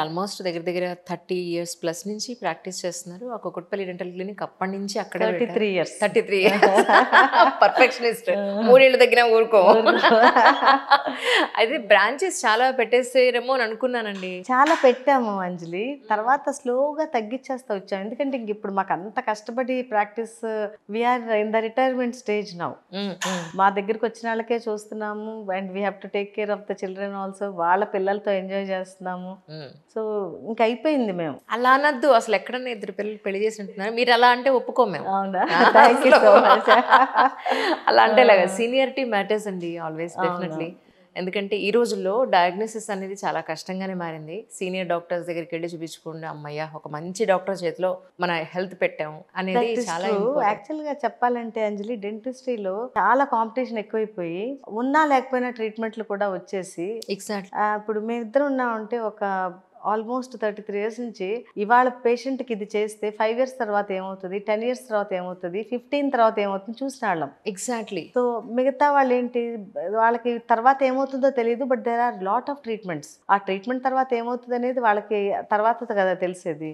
Almost దగ్గర దగ్గర 30 years plus నుంచి ప్రాక్టీస్ చేస్తున్నారు. ఆ కుకుట్పల్లి డెంటల్ క్లినిక్ అప్పటి నుంచి అక్కడే 33 years. 33 పర్ఫెక్షనిస్ట్. 3 ఏళ్ళు తగ్గినా ఊరుకో. అయితే బ్రాంచెస్ చాలా పెట్టేసారేమో అని అనుకున్నానండి. చాలా పెట్టాము అంజలి. తర్వాత స్లోగా తగ్గించేస్తా వచ్చాం. ఎందుకంటే ఇంక ఇప్పుడు మాకు అంత కష్టపడి practice we're in the retirement stage now. మా దగ్గరికి వచ్చిన వాళ్ళకే చూస్తున్నాము and we have to take care of the children also. వాళ్ళ పిల్లలతో ఎంజాయ్ చేస్తున్నాము. సో ఇంక అయిపోయింది మేము. అలా అనద్దు. అసలు ఎక్కడన్నా ఇద్దరు పిల్లలు పెళ్లి చేసి ఉంటున్నారు. మీరు అలా అంటే ఒప్పుకోం మేము. అవునా? Thank you so much. అలా అంటే ఇలాగా సీనియారిటీ మ్యాటర్స్ అండి ఆల్వేస్ డెఫినెట్లీ. ఎందుకంటే ఈ రోజుల్లో డయాగ్నోసిస్ అనేది చాలా కష్టంగానే మారింది. సీనియర్ డాక్టర్స్ దగ్గరికి వెళ్ళి చూపించకుండా అమ్మయ్య ఒక మంచి డాక్టర్ చేతిలో మన హెల్త్ పెట్టాము అనేది చాలా యాక్చువల్గా చెప్పాలంటే అంజలి, డెంటిస్ట్రీలో చాలా కాంపిటీషన్ ఎక్కువైపోయి ఉన్నా లేకపోయినా ట్రీట్మెంట్లు కూడా వచ్చేసి ఎగ్జాక్ట్లీ ఇప్పుడు మేమిద్దరం ఉన్నామంటే ఒక ఆల్మోస్ట్ 33 years నుంచి ఇవాళ పేషెంట్కి ఇది చేస్తే 5 years తర్వాత ఏమవుతుంది, 10 years తర్వాత ఏమవుతుంది, 15 తర్వాత ఏమవుతుంది చూసిన వాళ్ళం. ఎగ్జాక్ట్లీ. సో మిగతా వాళ్ళు ఏంటి, వాళ్ళకి తర్వాత ఏమవుతుందో తెలియదు. But there are lot of treatments. ఆ ట్రీట్మెంట్ తర్వాత ఏమవుతుంది అనేది వాళ్ళకి తర్వాత కదా తెలిసేది.